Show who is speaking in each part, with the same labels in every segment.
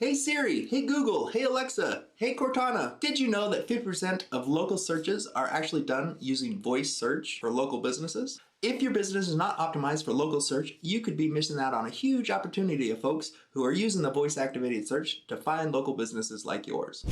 Speaker 1: Hey Siri, hey Google, hey Alexa, hey Cortana. Did you know that 50% of local searches are actually done using voice search for local businesses? If your business is not optimized for local search, you could be missing out on a huge opportunity of folks who are using the voice activated search to find local businesses like yours.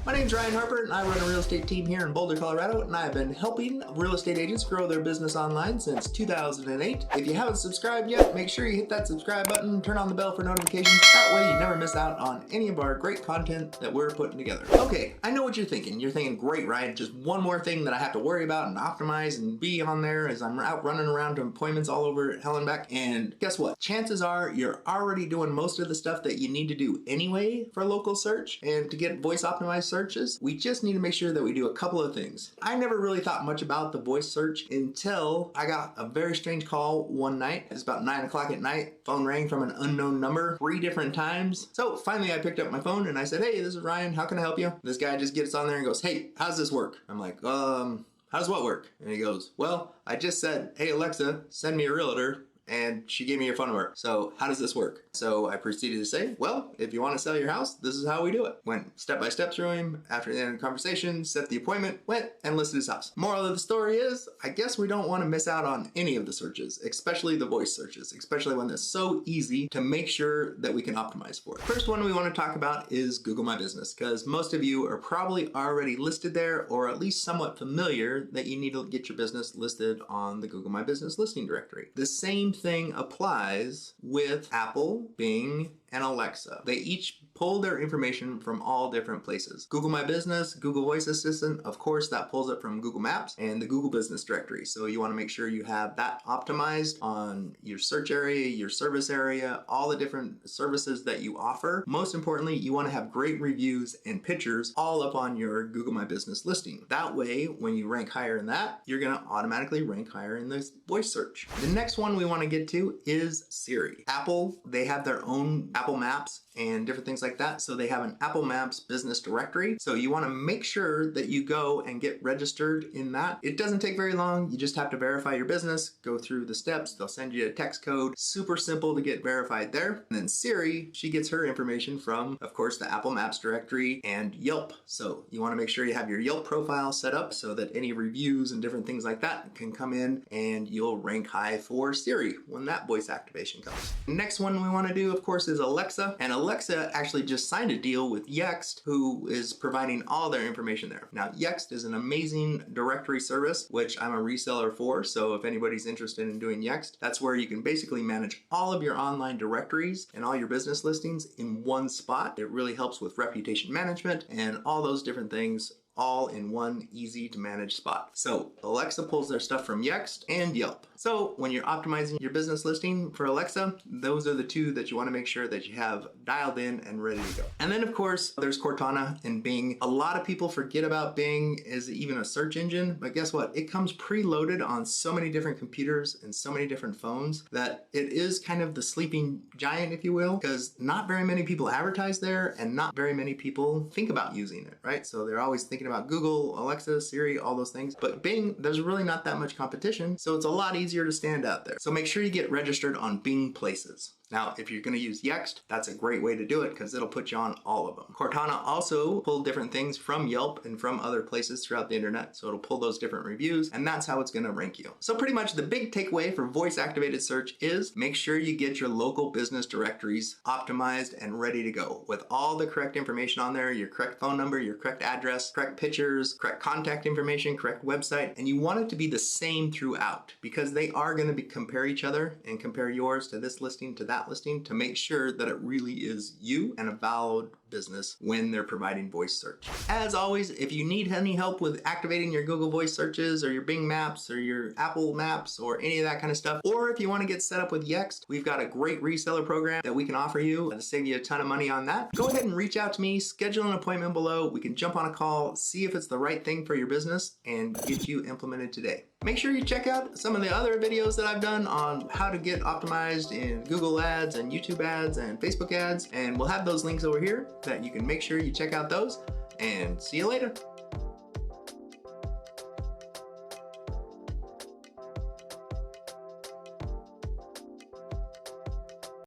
Speaker 1: My name's Ryan Harper and I run a real estate team here in Boulder, Colorado, and I've been helping real estate agents grow their business online since 2008. If you haven't subscribed yet, make sure you hit that subscribe button, turn on the bell for notifications. That way you never miss out on any of our great content that we're putting together. Okay, I know what you're thinking. You're thinking, great, Ryan, just one more thing that I have to worry about and optimize and be on there as I'm out running around to appointments all over hell and back. And guess what? Chances are you're already doing most of the stuff that you need to do anyway for local search and to get voice optimized searches. We just need to make sure that we do a couple of things. I never really thought much about the voice search until I got a very strange call one night. It was about 9 o'clock at night. Phone rang from an unknown number 3 different times. So finally I picked up my phone and I said, hey, this is Ryan. How can I help you? This guy just gets on there and goes, hey, how's this work? I'm like, how does what work? And he goes, well, I just said, hey, Alexa, send me a realtor. And she gave me your phone number. So how does this work? So I proceeded to say, well, if you want to sell your house, this is how we do it. Went step by step through him. After the end of the conversation, set the appointment, went and listed his house. Moral of the story is, I guess we don't want to miss out on any of the searches, especially the voice searches, especially when it's so easy to make sure that we can optimize for it. First one we want to talk about is Google My Business, because most of you are probably already listed there or at least somewhat familiar that you need to get your business listed on the Google My Business listing directory. The same thing applies with Apple, Bing, and Alexa. They each pull their information from all different places. Google My Business, Google Voice Assistant, of course, that pulls it from Google Maps and the Google Business Directory. So you want to make sure you have that optimized on your search area, your service area, all the different services that you offer. Most importantly, you want to have great reviews and pictures all up on your Google My Business listing. That way, when you rank higher in that, you're going to automatically rank higher in this voice search. The next one we want to get to is Siri. Apple, they have their own Apple Maps and different things like that. So they have an Apple Maps business directory. So you want to make sure that you go and get registered in that. It doesn't take very long. You just have to verify your business, go through the steps. They'll send you a text code. Super simple to get verified there. And then Siri, she gets her information from, of course, the Apple Maps directory and Yelp. So you want to make sure you have your Yelp profile set up so that any reviews and different things like that can come in and you'll rank high for Siri when that voice activation comes. Next one we want to do, of course, is Alexa. And Alexa actually just signed a deal with Yext, who is providing all their information there. Now, Yext is an amazing directory service, which I'm a reseller for. So if anybody's interested in doing Yext, that's where you can basically manage all of your online directories and all your business listings in one spot. It really helps with reputation management and all those different things, all in one easy to manage spot. So Alexa pulls their stuff from Yext and Yelp. So when you're optimizing your business listing for Alexa, those are the two that you want to make sure that you have dialed in and ready to go. And then of course, there's Cortana and Bing. A lot of people forget about Bing as even a search engine, but guess what? It comes preloaded on so many different computers and so many different phones that it is kind of the sleeping giant, if you will, because not very many people advertise there and not very many people think about using it, right? So they're always thinking about Google, Alexa, Siri, all those things. But Bing, there's really not that much competition, so it's a lot easier to stand out there. So make sure you get registered on Bing Places. Now, if you're going to use Yext, that's a great way to do it because it'll put you on all of them. Cortana also pulled different things from Yelp and from other places throughout the internet. So it'll pull those different reviews and that's how it's going to rank you. So pretty much the big takeaway for voice activated search is make sure you get your local business directories optimized and ready to go with all the correct information on there, your correct phone number, your correct address, correct pictures, correct contact information, correct website. And you want it to be the same throughout because they are going to compare each other and compare yours to this listing to that listing to make sure that it really is you and a valid business when they're providing voice search. As always, if you need any help with activating your Google Voice searches or your Bing Maps or your Apple Maps or any of that kind of stuff, or if you want to get set up with Yext, we've got a great reseller program that we can offer you to save you a ton of money on that. Go ahead and reach out to me, schedule an appointment below. We can jump on a call, see if it's the right thing for your business and get you implemented today. Make sure you check out some of the other videos that I've done on how to get optimized in Google ads and YouTube ads and Facebook ads, and we'll have those links over here that you can make sure you check out those, and see you later.